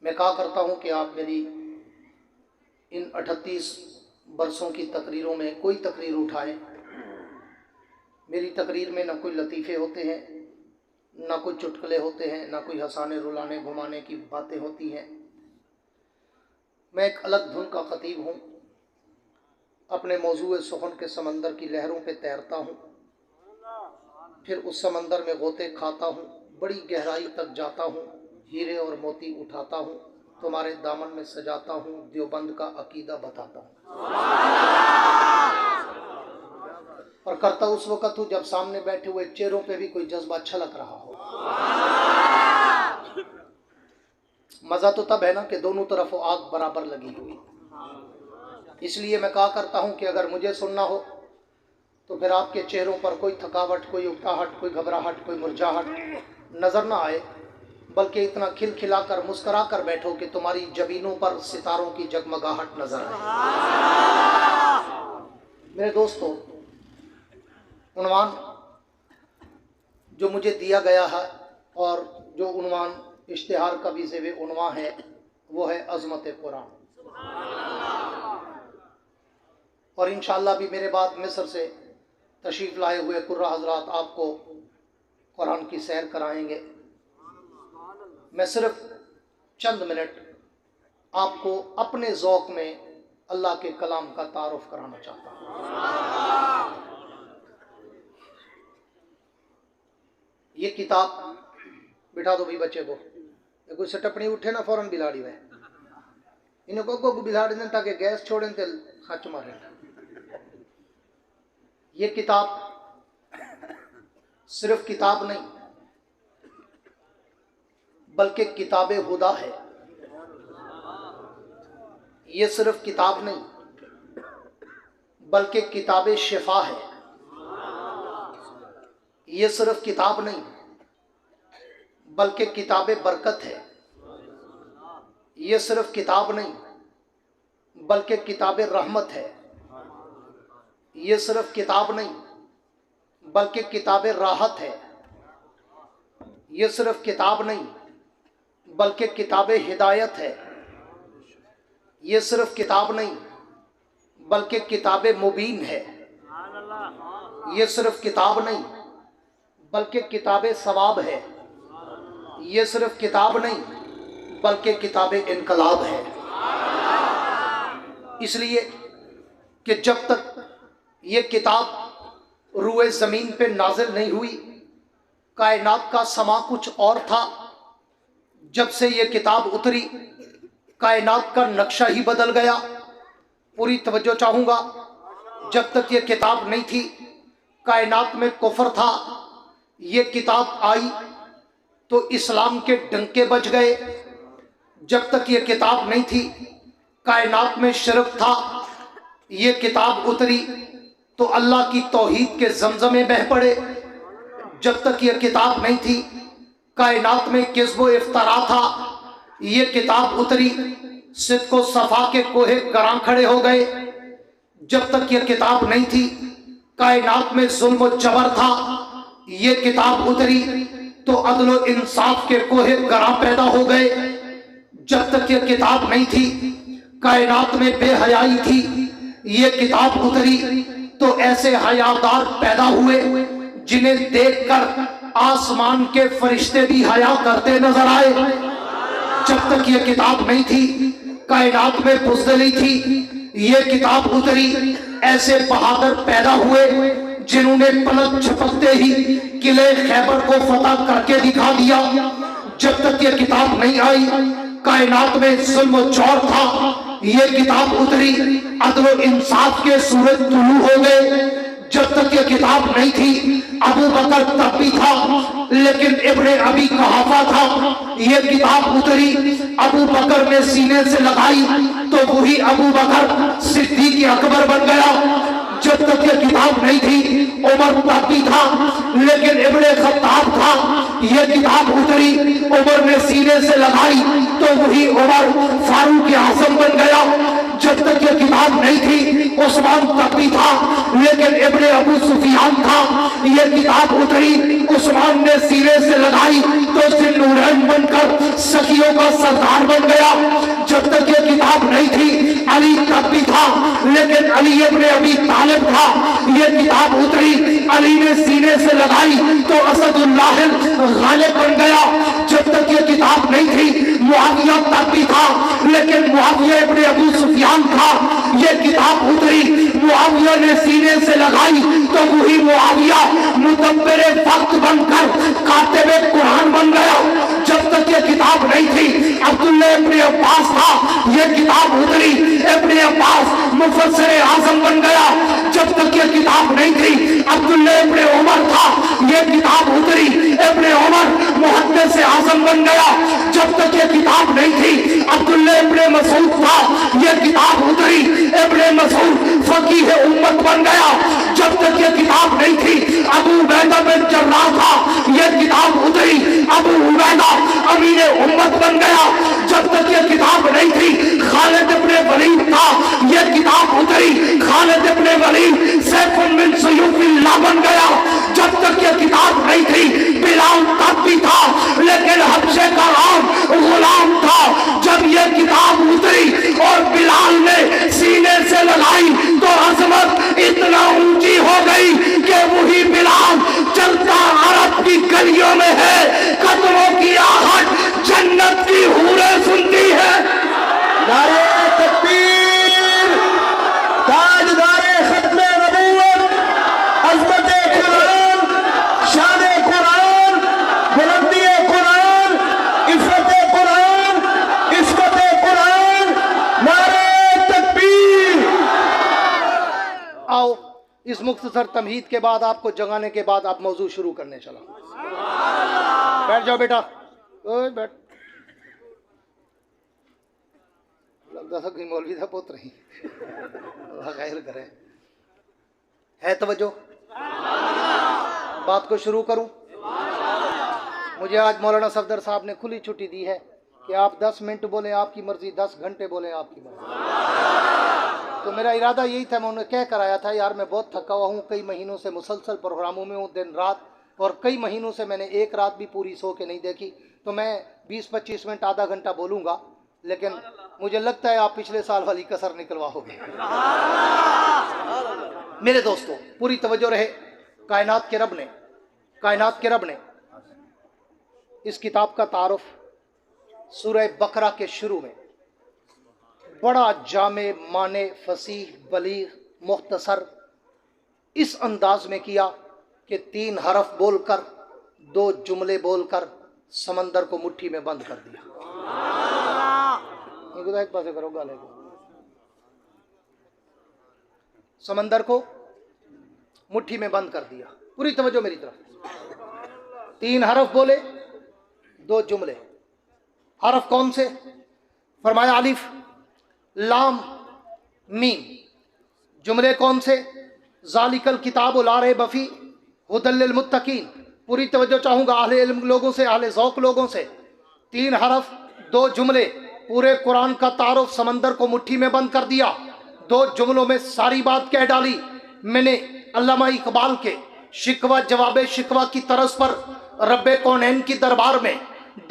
मैं कहा करता हूँ कि आप मेरी इन 38 बरसों की तकरीरों में कोई तकरीर उठाएं, मेरी तकरीर में ना कोई लतीफ़े होते हैं, ना कोई चुटकुले होते हैं, ना कोई हंसाने रुलाने घुमाने की बातें होती हैं। मैं एक अलग धुन का खतीब हूँ, अपने मौजूए सुखन के समंदर की लहरों पे तैरता हूँ, फिर उस समंदर में गोते खाता हूँ, बड़ी गहराई तक जाता हूँ, हीरे और मोती उठाता हूँ, तुम्हारे दामन में सजाता हूँ, देवबंद का अकीदा बताता हूँ। और करता उस वक़्त हूँ जब सामने बैठे हुए चेहरों पे भी कोई जज्बा छलक रहा हो। मज़ा तो तब है ना कि दोनों तरफ आग बराबर लगी हुई। इसलिए मैं कहा करता हूँ कि अगर मुझे सुनना हो तो फिर आपके चेहरों पर कोई थकावट, कोई उकताहट, कोई घबराहट, कोई मुरझाहट नज़र ना आए, बल्कि इतना खिलखिलाकर मुस्करा कर बैठो कि तुम्हारी जबीनों पर सितारों की जगमगाहट नजर आए। मेरे दोस्तों, उन्वान जो मुझे दिया गया है और जो उन्वान इश्तिहार का भी ज़ेवे उन्वान है वो है अज़मत कुरान। और इंशाअल्लाह भी मेरे बाद मिस्र से तशरीफ़ लाए हुए कुर्रा हज़रात आपको कुरान की सैर कराएंगे। मैं सिर्फ चंद मिनट आपको अपने ज़ौक़ में अल्लाह के कलाम का तारुफ कराना चाहता हूँ। ये किताब बिठा दो भी बच्चे को, कोई सटपनी उठे ना फौरन बिलाड़ी में इन्हें को बिलाड़ी दें ताकि गैस छोड़ें तो खच मारें। ये किताब सिर्फ किताब नहीं बल्कि किताबे हुदा है। ये सिर्फ किताब नहीं बल्कि किताबे शिफा है। ये सिर्फ किताब नहीं बल्कि किताबे बरकत है। ये सिर्फ किताब नहीं बल्कि किताबे रहमत है। ये सिर्फ किताब नहीं बल्कि किताबे राहत है। ये सिर्फ किताब नहीं बल्कि किताबे हिदायत है। ये सिर्फ किताब नहीं बल्कि किताबे मुबीन है। ये सिर्फ किताब नहीं बल्कि किताबे सवाब है। ये सिर्फ किताब नहीं बल्कि किताबे इनकलाब है। इसलिए कि जब तक ये किताब रूए ज़मीन पे नाजिल नहीं हुई, कायनात का समा कुछ और था। जब से ये किताब उतरी, कायनात का नक्शा ही बदल गया। पूरी तवज्जो चाहूँगा, जब तक ये किताब नहीं थी कायनात में कुफ्र था। ये किताब आई तो इस्लाम के डंके बज गए। जब तक ये किताब नहीं थी कायनात में शिरक था। ये किताब उतरी तो अल्लाह की तौहीद के ज़मज़मे बह पड़े। जब तक ये किताब नहीं थी कायनात में किस्ब व इफ्तरा था। ये किताब उतरी सिद्क़ व सफ़ा के कोहे गरां खड़े हो गए। जब तक ये किताब नहीं थी कायनात में जुल्म व जबर था। ये किताब उतरी तो अदल व इंसाफ के कोहे गरां पैदा हो गए। जब तक ये किताब नहीं थी कायनात में बेहयाई थी। ये किताब उतरी तो ऐसे हयादार पैदा हुए जिन्हें देखकर आसमान के फरिश्ते भी हया करते नजर आए। जब तक ये किताब नहीं थी कायनात में बुज़दिली थी। ये किताब उतरी ऐसे बहादुर पैदा हुए जिन्होंने पलक झपकते ही किले खैबर को फतह करके दिखा दिया। जब तक ये किताब नहीं आई कायनात में जुल्म व जौर था। ये किताब उतरी अदल व इंसाफ के सूरज तुलू हो गए। जब तक ये किताब नहीं थी अबू बकर तब भी था लेकिन इब्ने अबी कहाफा था। ये किताब उतरी अबू बकर ने सीने से लगाई तो वही अबू बकर सिद्दीक़ अकबर बन गया। जब तक ये किताब नहीं थी उमर तब भी था लेकिन इब्ने खत्ताब था। ये किताब उतरी उमर ने सीने से लगाई तो वही उमर फारूक आज़म बन गया। जब तक ये किताब नहीं थी उस्मान तक भी था, लेकिन इब्ने अबू सुफियान था। ये किताब उतरी, उस्मान ने सीने से लगाई तो जिन्नूरैन बनकर सखियों का सरदार बन गया। जब तक ये किताब नहीं थी अली तक भी था, लेकिन अली इब्ने अबी तालिब था। ये किताब उतरी, अली ने सीने से लगाई तो असदुल्लाह गालिब बन गया। जब तक ये किताब नहीं थी मुआविया तक भी था, लेकिन मुआविया इब्ने अबू सुफियान था। ये किताब उतरी, मुआविया ने सीने से लगाई तो वही मुआविया मुदब्बिरे वक्त बनकर कातिबे कुरान बन गया। जब तक ये किताब नहीं थी अब्दुल्लाह इब्ने अब्बास था। ये किताब उतरी, इब्ने अब्बास मुफस्सिर आज़म बन गया। जब तक ये किताब नहीं थी अब्दुल्लाह इब्ने उमर था। ये किताब उतरी, इब्ने उमर मुहद्दिस आज़म बन गया। जब तक ये किताब नहीं थी अब्दुल्लाह इब्ने मसूद था। ये किताब उतरी, इब्ने मसूद फकीह उम्मत बन गया। जब तक ये किताब नहीं थी अबू उबैदा बिन जर्राह था। ये किताब उतरी, अबू उबैदा अमीर उम्मत बन गया। जब तक ये किताब नहीं थी खालिद इब्ने वलीद था। ये किताब उतरी, खालिद इब्ने वलीद सैफुन मिन सयूफिल्लाह बन गया। जब तक ये किताब नहीं थी बिलाल तक भी था, लेकिन हबशे का गुलाम था। जब ये किताब उतरी और बिलाल ने सीने से लगाई तो अजमत इतना ऊंची हो गई कि वही बिलाल चलता अरब की गलियों में है, कदमों की आहट जन्नत की हूरें सुनती है। नारे तकबीर, ताजदारे खत्मे नबूवत, अज़मते कुरान, शाने कुरान, बुलंदी कुरान, इफ़्फ़ते कुरान, इस्मते कुरान, नारे तकबीर। आओ इस मुख्तसर तमहीद के बाद आपको जगाने के बाद आप मौजू शुरू करने चला। बैठ जाओ बेटा, ओए बैठ। लगता था कोई मौलवी था पुत्र ही खैर करे। है तवज्जो, बात को शुरू करूं। मुझे आज मौलाना सफदर साहब ने खुली छुट्टी दी है कि आप 10 मिनट बोले आपकी मर्जी, 10 घंटे बोले आपकी मर्जी। तो मेरा इरादा यही था, मैं उन्हें कह कर आया था यार मैं बहुत थका हुआ हूँ, कई महीनों से मुसलसल प्रोग्रामों में हूँ दिन रात, और कई महीनों से मैंने एक रात भी पूरी सो के नहीं देखी। तो मैं 20-25 मिनट आधा घंटा बोलूँगा, लेकिन मुझे लगता है आप पिछले साल वाली कसर निकलवाओगे। मेरे दोस्तों पूरी तवज्जो रहे। कायनात के रब ने इस किताब का तारुफ सूरह बकरा के शुरू में बड़ा जामे माने फसीह बलीग मुख्तसर इस अंदाज में किया कि 3 हरफ बोलकर 2 जुमले बोलकर समंदर को मुट्ठी में बंद कर दिया। एक पासे करो गाले को। समंदर को मुट्ठी में बंद कर दिया। पूरी तवज्जो मेरी तरफ। 3 हरफ बोले 2 जुमले। हरफ कौन से? फरमाया अलिफ लाम मीम। जुमले कौन से? ज़ालिकल किताबु ला रैब फीह हुदल लिल मुत्तकीन। पूरी तवज्जो चाहूंगा अहले इल्म लोगों से, अहले ज़ौक़ लोगों से। 3 हरफ 2 जुमले, पूरे कुरान का तारुफ समंदर को मुट्ठी में बंद कर दिया। 2 जुमलों में सारी बात कह डाली। मैंने अल्लामा इकबाल के शिकवा जवाबे शिकवा की तरस पर रब्बे कौनैन की दरबार में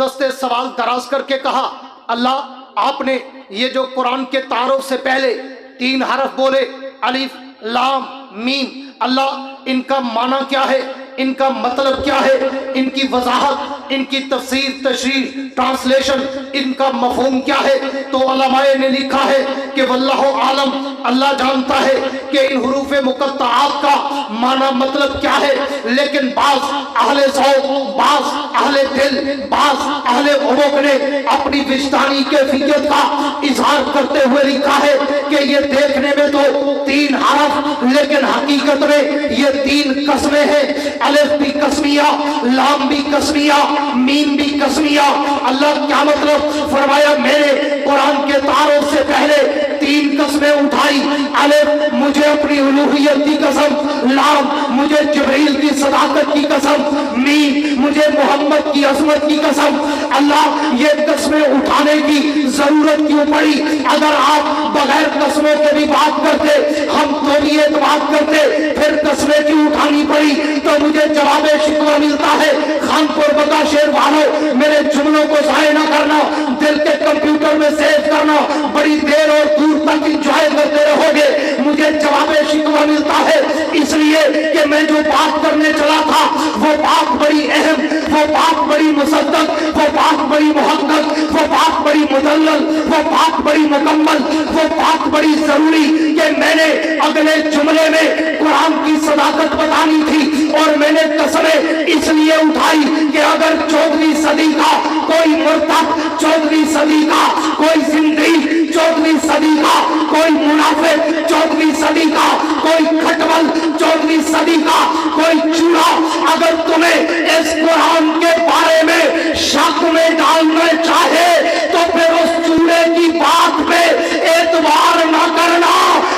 दस्ते सवाल दराज करके कहा, अल्लाह आपने ये जो कुरान के तारुफ से पहले 3 हरफ बोले अलिफ लाम मीम, अल्लाह इनका माना क्या है, इनका मतलब क्या है, इनकी वजाहत, इनकी तफसीर तशरीह ट्रांसलेशन, इनका मफहूम क्या है? तो उलमाए ने लिखा है कि वल्लाहु आलम, अल्लाह जानता है कि इन हुरूफ मुक़त्तआत का माना मतलब क्या है। लेकिन बाज अहले ज़ौक़, बाज अहले दिल, बाज अहले उमूक ने अपनी विजदानी कैफियत का इजहार करते हुए लिखा है कि ये देखने में तो 3 हरफ, लेकिन हकीकत में ये 3 कस्में हैं। अलिफ भी कस्मिया, लाम भी कस्मिया, मीम भी कस्मिया। अल्लाह क्या मतलब? फरमाया मेरे कुरान के तारुफ से पहले तीन कस्में उठाई। अलिफ मुझे अपनी उलूहियत की कसम, लाम मुझे जिब्रील की सदाकत की कसम, मीम मुझे मोहम्मद की अजमत की कसम। अल्लाह ये कस्में उठाने की जरूरत क्यों पड़ी? अगर आप बगैर कस्मों के भी बात करते, हम तो भी एक बात करते, फिर कस्में क्यों उठानी पड़ी? तो मुझे जवाब शिकवा मिलता है, खानपुर बका शेर वालों, मेरे जुमलों को जाये न करना, दिल के कंप्यूटर में सेव करना, बड़ी देर और दूर तक इंजॉय करते रहोगे। मुझे जवाब शिकवा मिलता है इसलिए कि मैं जो बात करने चला था वो बात बड़ी अहम, वो बात बड़ी मुसद्दक, वो बात बड़ी मुहक्कक, वो बात बड़ी मुदल्लल, वो बात बड़ी मुकम्मल, वो बात बड़ी जरूरी कि मैंने अगले जुमले में कुरान की सदाकत बतानी थी। और मैंने कसमें इसलिए उठाई कि अगर 14वीं सदी का कोई मुर्तद, 14वीं सदी का कोई जिंदगी, 14वीं सदी का कोई मुनाफिक, 14वीं सदी का कोई खटवल, 14वीं सदी का कोई चूड़ा, अगर तुम्हें इस कुरान के बारे में शक में डालना चाहे तो फिर उस चूड़े की बात पे एतबार ना करना,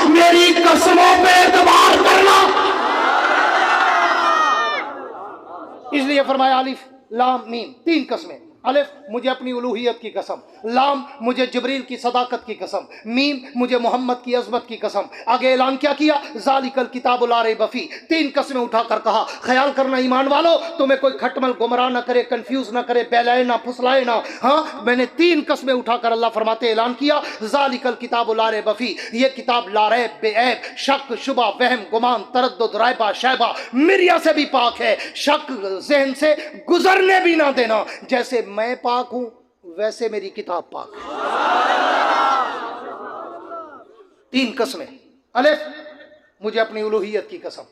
मेरी कसमों पे एतबार करना। इसलिए फरमाया अलिफ लाम मीम, तीन कस्में। अलिफ मुझे अपनी उलूहियत की कसम, लाम मुझे जिब्रील की सदाकत की कसम, मीम मुझे मोहम्मद की अजमत की कसम। आगे ऐलान क्या किया? ज़ालिकल किताबुल ला रैब फीह, तीन कस्में उठाकर कहा, ख्याल करना ईमान वालों, तुम्हें कोई खटमल गुमराह ना करे, कंफ्यूज ना करे, बहलाए ना, फुसलाए ना। हाँ, मैंने तीन कस्में उठाकर अल्लाह फरमाते ऐलान किया, ज़ालिकल किताबुल ला रैब फीह, ये किताब ला रैब, बेऐब, शक शुबा वहम गुमान तरद्दुद रायबा शैबा मिर्या से भी पाक है। शक जहन से गुजरने भी ना देना, जैसे मैं पाक हूं वैसे मेरी किताब पाक है। तीन कस्में। अलिफ मुझे अपनी उलूहियत की कसम,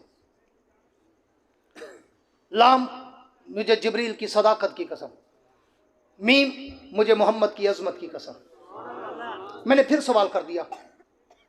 लाम मुझे जिब्रील की सदाकत की कसम, मीम मुझे मोहम्मद की अजमत की कसम। मैंने फिर सवाल कर दिया,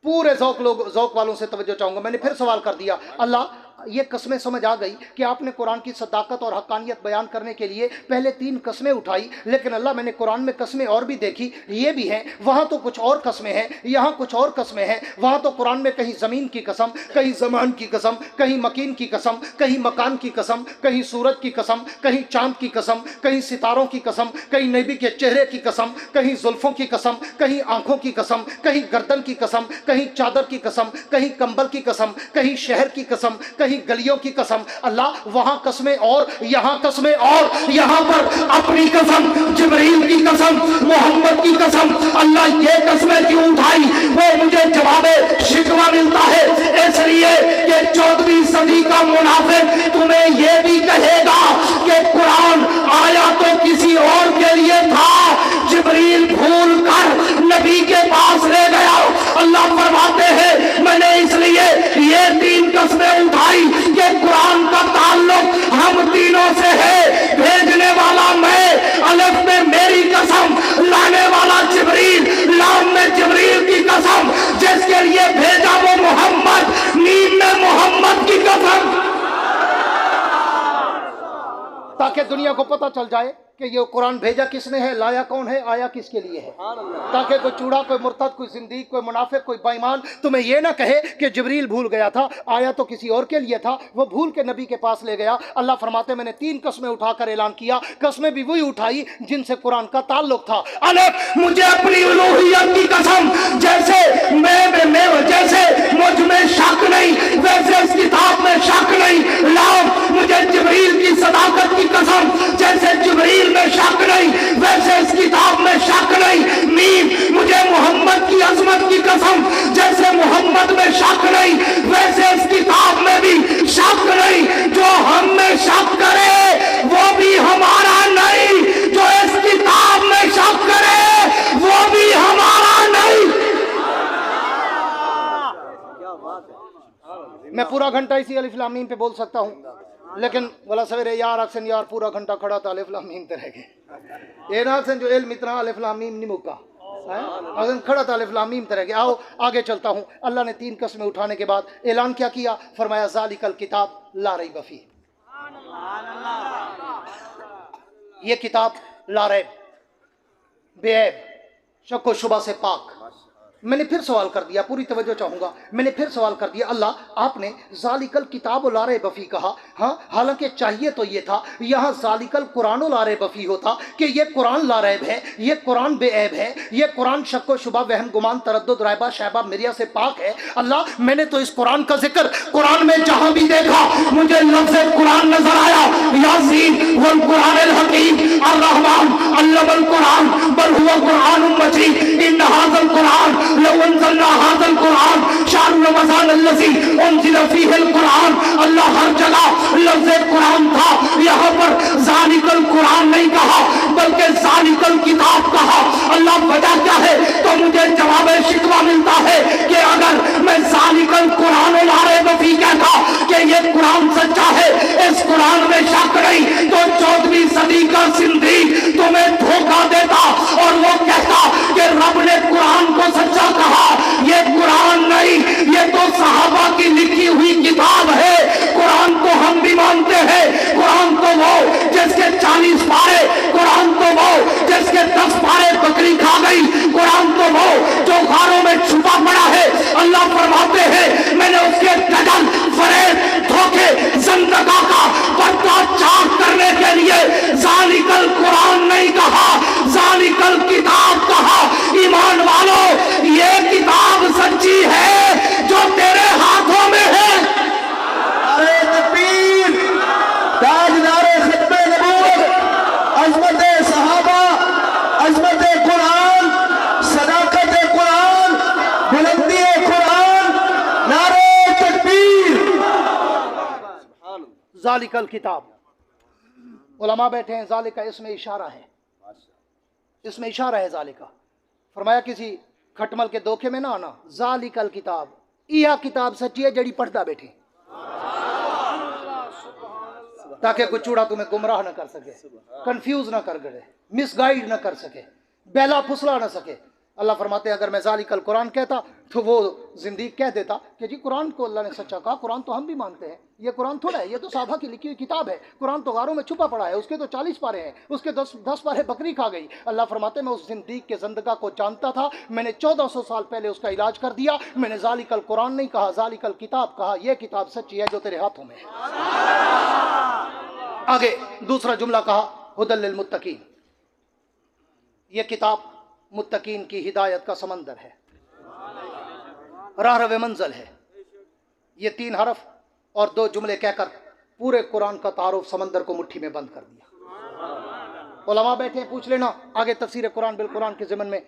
पूरे ज़ौक़ वालों से तवज्जो चाहूंगा, मैंने फिर सवाल कर दिया, अल्लाह ये कस्में समझ आ गई कि आपने कुरान की सदाकत और हक्कानियत बयान करने के लिए पहले तीन कस्में उठाई, लेकिन अल्लाह मैंने कुरान में कस्में और भी देखी, ये भी हैं, वहाँ तो कुछ और कस्में हैं, यहाँ कुछ और कस्में हैं। वहाँ तो कुरान में कहीं ज़मीन की कसम, कहीं ज़मान की कसम, कहीं मकीन की कसम, कहीं मकान की कसम, कहीं सूरज की कसम, कहीं चाँद की कसम, कहीं सितारों की कसम, कहीं नबी के चेहरे की कसम, कहीं जुल्फ़ों की कसम, कहीं आँखों की कसम, कहीं गर्दन की कसम, कहीं चादर की कसम, कहीं कंबल की कसम, कहीं शहर की कसम, कहीं गलियों की कसम। अल्लाह वहां कस्में और यहां कस्में और, यहां पर अपनी कसम, जिब्रील की कसम, मोहम्मद की कसम। अल्लाह ये कस्में क्यों उठाई? वो मुझे जवाब शिकवा मिलता है इसलिए कि 14वीं सदी का मुनाफिक तुम्हें यह भी कहेगा कि कुरान आया तो किसी और के लिए था, जिब्रील भूल कर नबी के पास ले गया। अल्लाह फरमाते हैं मैंने इसलिए ये तीन कस्में उठाई कि कुरान का ताल्लुक हम तीनों से है, भेजने वाला मैं, अलिफ में मेरी कसम, लाने वाला जिब्रील, लाम में जिब्रील की कसम, जिसके लिए भेजा वो मोहम्मद, मीम में मोहम्मद की कसम, ताकि दुनिया को पता चल जाए कि ये कुरान भेजा किसने है, लाया कौन है, आया किसके लिए है, ताकि कोई चूड़ा, कोई मुर्तद, कोई जिंदगी, कोई मुनाफिक, कोई बेईमान तुम्हें ये ना कहे कि जिब्रील भूल गया था, आया तो किसी और के लिए था, वो भूल के नबी के पास ले गया। अल्लाह फरमाते मैंने तीन कस्में उठाकर ऐलान किया, कस्में भी वही उठाई जिनसे कुरान का ताल्लुक था। अलिफ मुझे अपनी उलूहियत की कसम, जैसे जैसे मुझ में शक नहीं वैसे इस किताब में शक नहीं। लाम मुझे जिब्रील की सदाकत की कसम, जैसे जिब्रील में शक नहीं वैसे इस किताब में शक नहीं। मीम मुझे मोहम्मद की अजमत की कसम, जैसे मोहम्मद में शक नहीं वैसे इस किताब में भी शक नहीं। जो हम में शक करे वो भी हमारा नहीं, जो इस किताब में शक करे वो भी हमारा नहीं। मैं पूरा घंटा इसी अलिफ लाम मीम पे बोल सकता हूँ, लेकिन वाला सवेरे यार अक्सर यार पूरा घंटा खड़ा था अलिफ लाम मीम पे रह गए। ये ना जो इल्म इतना अलिफ लाम मीम नहीं मुका, अगर खड़ा था अलिफ लाम मीम पे रह गया। आओ आगे चलता हूँ। अल्लाह ने तीन कस्में उठाने के बाद ऐलान क्या किया? फरमाया ज़ालिकल किताब ला रैब फीह, ये किताब ला रैब, बेऐब, शक व शुबा से पाक, मैंने फिर सवाल कर दिया, पूरी तवज्जो चाहूंगा, मैंने फिर सवाल कर दिया, अल्लाह आपने जालिकल किताब ला रहे बफी कहा, हाँ हालांकि चाहिए तो ये था यहाँ जालिकल कुरान ला रहे बफी होता कि ये कुरान ला रैब है, ये कुरान बेऐब है, ये कुरान शक्को शुबा वहम गुमान तरद्दुद रायबा शैबा मिरिया से पाक है। अल्लाह मैंने तो इस कुरान का जिक्र कुरान में जहां भी देखा मुझे लफ्ज़ कुरान नजर आया, यासीन वल कुरानिल हकीम अर्रहमान अल्लमल कुरान बल हुवा कुरानुम मजीद इन हाज़ल कुरान लौ अंज़लना हाज़ल कुरान शाहरु रमज़ान अल्लज़ी उनज़िला फ़ीहिल कुरान। अल्लाह हर जगह लफ्ज़ कुरान था, यहाँ पर ज़ालिकल कुरान नहीं कहा बल्कि ज़ालिकल किताब कहा। अल्लाह वजह क्या है? तो मुझे जवाब शिकवा मिलता है कि अगर मैं ज़ालिकल कुरान लारे वफ़ी कहता कि ये कुरान सच्चा है, इस कुरान में शक नहीं, तो 14वीं सदी का सिंधी तुम्हें धोखा देता और वो कहता कि रब ने कुरान को सच्चा कहा। ये कुरान नहीं, ये तो सहाबा की लिखी हुई किताब है। कुरान को हम भी मानते हैं, कुरान तो वो जिसके 40 पारे, कुरान तो वो जिसके 10 पारे बकरी खा गई, कुरान तो वो जो गारों में छुपा पड़ा है। अल्लाह फरमाते हैं मैंने उसके डजन फरेब धोखे ज़िंदगा का पर्दाचार करने के लिए ज़ालिकल कुरान नहीं कहा, ज़ालिकल किताब कहा। ईमान वालों, ये किताब सच्ची है जो तेरे हाथों में है। अरे तकबीर, ताजदारे खत्मे नबूवत, अज़मत सहाबा, अज़मत कुरान, सदाकत कुरान, बुलंदी कुरान, नारे तकबीर। ज़ालिकल किताब, उलमा बैठे हैं, ज़ालिका इसमें इशारा है, इसमें इशारा है ज़ालिका। फरमाया किसी खटमल के धोखे में ना आना। ज़ालिकल किताब, यह किताब सच्ची है जड़ी पढ़ता बैठे, ताकि कोई चूड़ा तुम्हें गुमराह न कर सके, कंफ्यूज ना कर गए, मिसगाइड ना कर सके, बेला फुसला ना सके। अल्लाह फरमाते हैं अगर मैं ज़ालिकल कुरान कहता तो वो जिंदगी कह देता कि जी कुरान को अल्लाह ने सच्चा कहा, कुरान तो हम भी मानते हैं, ये कुरान थोड़ा है, ये तो साहबा की लिखी हुई किताब है, कुरान तो गारों में छुपा पड़ा है, उसके तो 40 पारे हैं, उसके 10 पारे बकरी खा गई। अल्लाह फरमाते मैं उस जिंदगी के ज़िंदगा को जानता था, मैंने 1400 साल पहले उसका इलाज कर दिया। मैंने ज़ालिकल कुरान नहीं कहा, ज़ालिकल किताब कहा। यह किताब सच्ची है जो तेरे हाथों में है। आगे दूसरा जुमला कहा हुदल लिल मुत्तकीन, यह किताब मुत्तकीन की हिदायत का समंदर है, राह मंजिल है। ये 3 हरफ और 2 जुमले कहकर पूरे कुरान का तारुफ समंदर को मुट्ठी में बंद कर दिया। उलमा बैठे हैं, पूछ लेना आगे तफसीर कुरान बिल कुरान के ज़मन में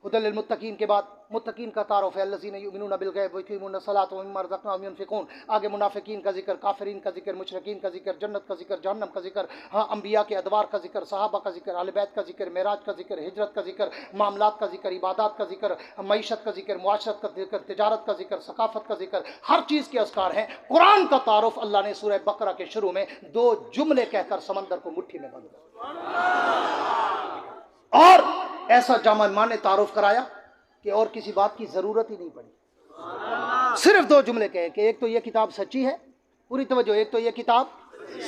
हुदल लिल मुत्तकीन के बाद मुत्तकीन का तारुफ है अल्लज़ीना युमिनूना बिल गैब व युक़ीमूना सलात व मिम्मा रज़क़नाहुम युनफ़िक़ून। आगे मुनाफ़िकीन का जिक्र, काफिरीन का जिक्र, मुशरिकीन का जिक्र, जन्नत का जिक्र, जहन्नम का जिक्र, हाँ अंबिया के अदवार का जिक्र, सहाबा का जिक्र, अहले बैत का जिक्र, मेराज का जिक्र, हिजरत का जिक्र, मामलात का जिक्र, इबादत का जिक्र, मईशत का जिक्र, मुआशरत का जिक्र, तिजारत का जिक्र, सकाफत का जिक्र, हर चीज़ के अस्कार हैं। कुरान का तारुफ अल्लाह ने सूरह बकरा के शुरू में 2 जुमले कहकर समंदर को मुट्ठी में बंद कर और ऐसा जामा माने तारुफ कराया कि और किसी बात की ज़रूरत ही नहीं पड़ी। सिर्फ 2 जुमले कहे कि एक तो ये किताब सच्ची है, पूरी तवज्जो, एक तो ये किताब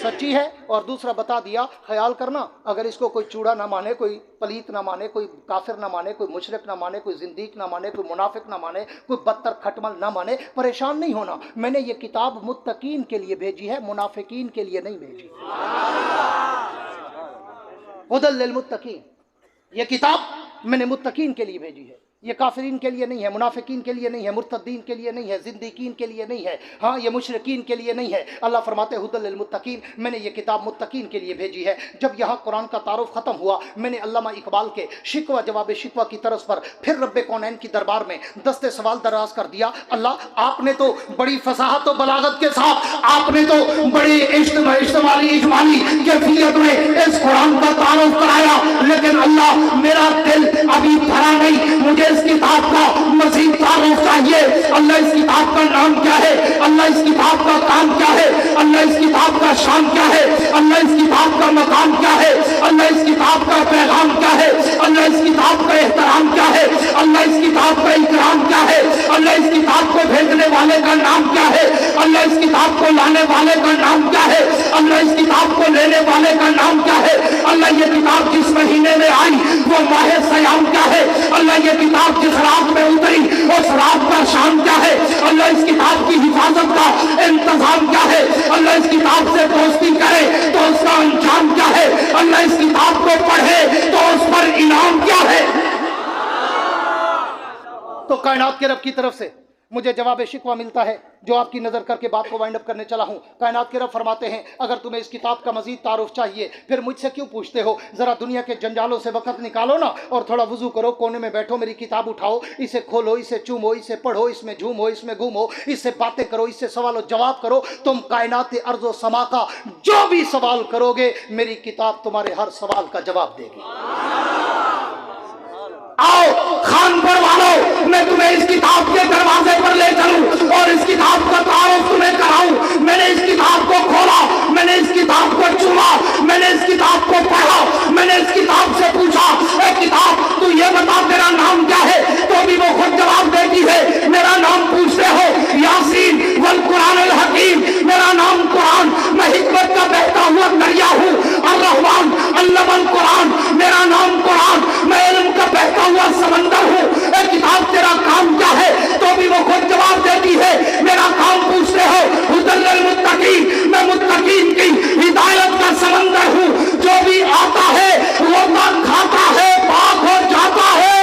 सच्ची है और दूसरा बता दिया ख्याल करना अगर इसको कोई चूड़ा ना माने, कोई पलीत ना माने, कोई काफिर ना माने, कोई मुशरिक ना माने, कोई जिंदीक ना माने, कोई मुनाफिक ना माने, कोई बदतर खटमल ना माने, परेशान नहीं होना। मैंने ये किताब मुत्तकीन के लिए भेजी है, मुनाफिकीन के लिए नहीं भेजी। हुदल लिल मुत्तकीन, ये किताब मैंने मुत्तकीन के लिए भेजी है, ये काफिरीन के लिए नहीं है, मुनाफिकीन के लिए नहीं है, मुर्तदीन के लिए नहीं है, जिंदीकीन के लिए नहीं है, हाँ ये मुशरिकीन के लिए नहीं है। अल्लाह फरमाते हुदल लिल मुत्तकीन, मैंने ये किताब मुत्तकीन के लिए भेजी है। जब यहाँ कुरान का तारुफ ख़त्म हुआ, मैंने अल्लामा इकबाल के शिकवा जवाब शिकवा की तरफ पर फिर रब्बे कौनैन की दरबार में दस्ते सवाल दराज कर दिया। अल्लाह आपने तो बड़ी फसाहत और बलागत के साथ, आपने तो बड़ी इज्तिमाली कैफियत में इस कुरान का तारुफ कराया, लेकिन अल्लाह मेरा दिल अभी भरा नहीं, मुझे इस किताब का मज़ीद तारुफ चाहिए। अल्लाह इस किताब का नाम क्या है, अल्लाह इस किताब का काम क्या है, अल्लाह इस किताब का शान क्या है, अल्लाह इस किताब का मकाम क्या है, अल्लाह इस किताब का पैगाम क्या है, अल्लाह इस किताब का एहतराम क्या है, अल्लाह इस इस किताब का इकराम क्या है, अल्लाह इस किताब को भेजने वाले का नाम क्या है, अल्लाह इस किताब को लाने वाले का नाम क्या है, अल्लाह इस किताब को लेने वाले का नाम क्या है, अल्लाह ये किताब जिस महीने में आई वो माह सयाम क्या है, अल्लाह ये किताब जिस रात में उतरी उस रात का शाम क्या है, अल्लाह इस किताब की हिफाजत का इंतजाम क्या है, अल्लाह इस किताब से दोस्ती करे तो उसका अंजाम क्या है, अल्लाह इस किताब को पढ़े तो उस पर इनाम क्या है। तो कायनात के रब की तरफ से मुझे जवाब शिकवा मिलता है, जो आपकी नजर करके बात को वाइंड अप करने चला हूं। कायनात के रब फरमाते हैं, अगर तुम्हें इस किताब का मजीद तारुफ चाहिए फिर मुझसे क्यों पूछते हो, जरा दुनिया के जंजालों से वक्त निकालो ना और थोड़ा वजू करो, कोने में बैठो, मेरी किताब उठाओ, इसे खोलो, इसे चूमो, इसे पढ़ो, इसमें झूमो, इसमें घूमो, इससे बातें करो, इससे सवाल जवाब करो। तुम कायनात अर्ज़ व समा का जो भी सवाल करोगे मेरी किताब तुम्हारे हर सवाल का जवाब देगी। आओ खानपुर वालों, मैं तुम्हें इस किताब के दरवाजे पर ले चलूं और इस किताब का तारुफ तुम्हें कराऊं। मैंने इस किताब को खोला, मैंने इस किताब को चुमा, मैंने इस किताब को पढ़ा, मैंने इस किताब से पूछा, ए किताब तू ये बता तेरा नाम क्या है, तो भी वो खुद जवाब देती है, मेरा नाम पूछते हो यासीन वल कुरान अल हकीम, मेरा नाम कुरान, मैं हिकमत का बहता हुआ दरिया हूँ, अर रहमान अल्लमल कुरान, मेरा नाम कुरान, मैं इल्म का बहता हुआ समंदर हूँ। ए किताब तेरा काम क्या है, तो भी वो खुद जवाब देती है, मेरा काम पूछते हो हुदल लिल मुत्तकीन, मैं मुत्तकीन की हिदायत का समंदर हूँ, जो भी आता है रोता खाता है पाक हो जाता है।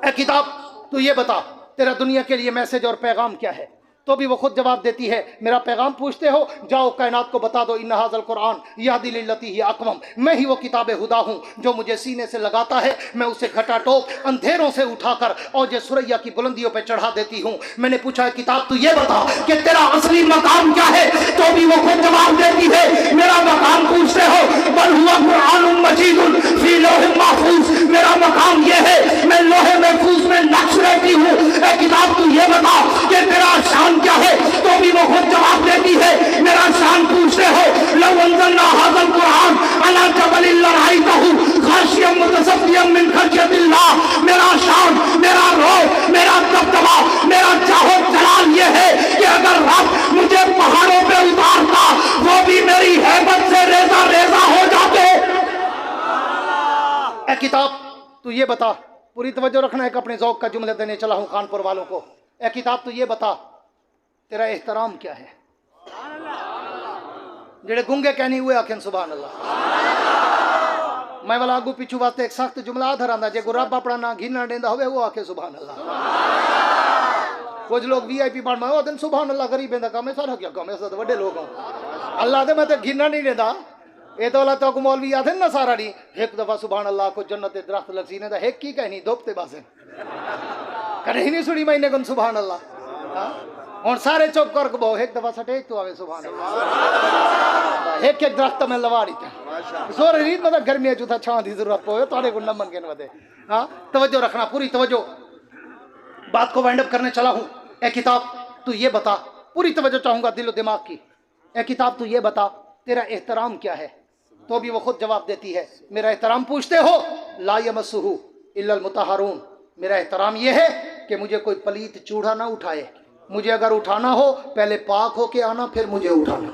ए किताब तू ये बता तेरा दुनिया के लिए मैसेज और पैगाम क्या है, तो भी वो खुद जवाब देती है, मेरा पैगाम पूछते हो, जाओ कायनात को बता दो, इन्ना हाज़ल कुरान यहदी लिल्लती ही अक़वम, मैं ही वो किताब हुदा हूँ जो मुझे सीने से लगाता है, मैं उसे घटाटोप अंधेरों से उठाकर और जो सुरैया की बुलंदियों पे चढ़ा देती हूँ। मैंने पूछा है किताब तू ये बता कि तेरा असली मकाम क्या है, तो भी वो खुद जवाब देती है, मेरा मकाम पूछते हो बल हुआ कुरानुम मजीदुन फी लौहिल महफूज, मेरा मकाम ये है मैं लोहे महफूज में नक्श रहती हूँ। ए किताब तू ये बता कि तेरा शान क्या है, तो भी वो खुद जवाब देती है, मेरा शान पूछते हो लौ अंज़लना हाज़ल कुरान अला जबलिन लरअयतहु खाशियम मुतसद्दियम मिन खश्यतिल्लाह, मेरा शान, मेरा रोब, मेरा दबदबा, मेरा चाहो जलाल ये है कि अगर रब मुझे पहाड़ों पे उतारता वो भी मेरी हैबत से रेजा रेजा हो जाते। ए किताब तू ये बता, पूरी तवज्जो रखना है कि अपने ज़ौक़ का जुमला देने चला हूँ कानपुर वालों को। ए किताब तू ये बता तेरा एहतराम क्या है, जेड़े गुंगे कहनी हुए आखें सुभान अल्लाह। मैं वाला आगू पिछू वास्ते एक सख्त जुमला आधर आंदा, जे रब अपना ना घिना देंदा होवे वो आखे सुभान अल्लाह। कुछ लोग वीआईपी बन मैं दिन सुभान अल्लाह गरीब का काम है, सारा क्या काम है, सब बड़े लोग हैं अल्लाह दे, मैं तो घिना नहीं देता ये तो अल्लाह तो मौलवी आते ना सारा नहीं, एक दफा सुभान अल्लाह को जन्नत दरख्त लग सीने दा एक की कहनी दोपते बासे कहीं नहीं सुनी मैंने कौन सुभान अल्लाह। और सारे चुप कर बो एक दफा सटेज तो आवे सुभान अल्लाह, एक एक दरख्त में लवा दी जोर रीत मतलब गर्मी जो था छां दी जरूरत पवे तारे को नमन के वदे। हां तवज्जो रखना, पूरी तवज्जो, बात को वाइंड अप करने चला हूं। ए किताब तू ये बता, पूरी तवज्जो चाहूंगा दिल और दिमाग की। ए किताब तू ये बता तेरा एहतराम क्या है, तो भी वो खुद जवाब देती है, मेरा एहतराम पूछते हो ला यमस्सुहु इल्लल मुतहहरून, मेरा एहतराम ये है कि मुझे कोई पलीत चूड़ा ना उठाए, मुझे अगर उठाना हो पहले पाक होके आना फिर मुझे उठाना।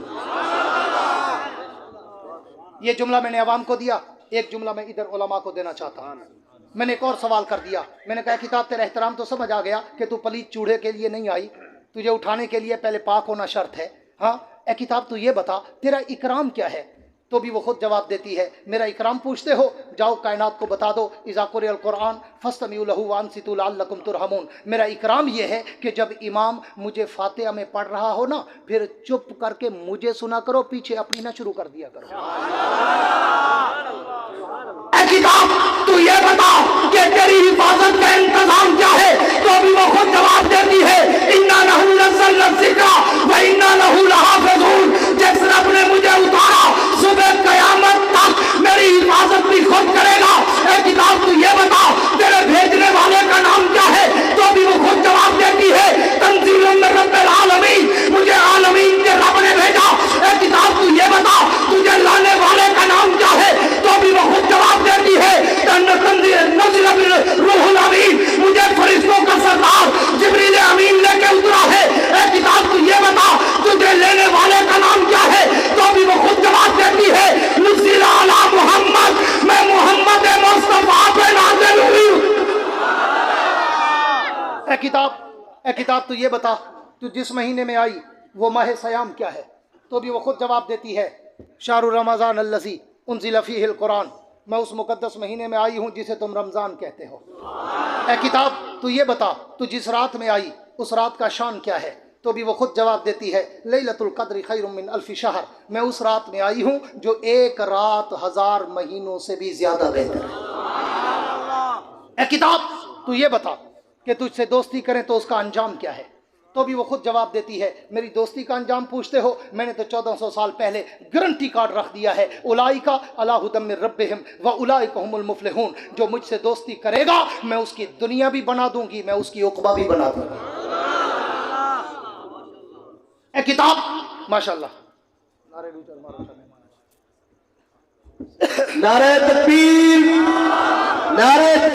ये जुमला मैंने अवाम को दिया, एक जुमला मैं इधर उलमा को देना चाहता हूं। मैंने एक और सवाल कर दिया, मैंने कहा किताब तेरा एहतराम तो समझ आ गया कि तू पलीत चूड़े के लिए नहीं आई, तुझे उठाने के लिए पहले पाक होना शर्त है। हाँ ए किताब तू ये बता तेरा इकराम क्या है, तो भी वो खुद जवाब देती है, मेरा इकराम पूछते हो, जाओ कायनात को बता दो इज़ा कुरिअल कुरान फस्तमिउ लहु वानसितु लअल्लकुम तुरहमून, मेरा इकराम ये है कि जब इमाम मुझे फातिहा में पढ़ रहा हो ना फिर चुप करके मुझे सुना करो, पीछे अपनी ना शुरू कर दिया करो। किताब तू ये बता कि तेरी हिफाजत का इंतजाम क्या है, तो भी वो खुद जवाब देती है, इन्ना लहू नज़्ज़लना ज़िक्रा व इन्ना लहू लहाफ़िज़ून, जिस रब ने मुझे उतारा सुबह क़यामत तक मेरी हिफाजत भी खुद करेगा। ए किताब तू ये बता तेरे भेजने वाले का नाम क्या है, तो भी वो खुद जवाब देती है, तंज़ीलुम मिन रब्बिल आलमीन, मुझे आलमीन के रब ने भेजा। ए किताब तू ये बता तुझे लाने वाले का नाम क्या है, तो भी वो खुद जवाब देती है, ए किताब तू ये बता, तू जिस महीने में आई वो माह सयाम क्या है? तो भी वो खुद जवाब देती है, शाहरु रमज़ान अल्लज़ी उन्ज़िला फ़ीहिल कुरान, मैं उस मुक़द्दस महीने में आई हूँ जिसे तुम रमज़ान कहते हो। ए किताब तू ये बता, तू जिस रात में आई उस रात का शान क्या है? तो भी वो खुद जवाब देती है, लैलतुल क़द्र खैरुम मिन अल्फ़ि शहर, मैं उस रात में आई हूँ जो एक रात 1000 महीनों से भी ज़्यादा बेहतर है। ए किताब तू ये बता कि तुझसे दोस्ती करें तो उसका अंजाम क्या है? तो भी वो खुद जवाब देती है, मेरी दोस्ती का अंजाम पूछते हो, मैंने तो 1400 साल पहले गारंटी कार्ड रख दिया है, उलाइका अला हुदम मिर रब्बिहिम व उलाइका हुमुल मुफ्लिहून, जो मुझसे दोस्ती करेगा मैं उसकी दुनिया भी बना दूंगी, मैं उसकी उक़बा भी बना दूंगी। ए किताब माशाअल्लाह, नारे तकबीर, नारे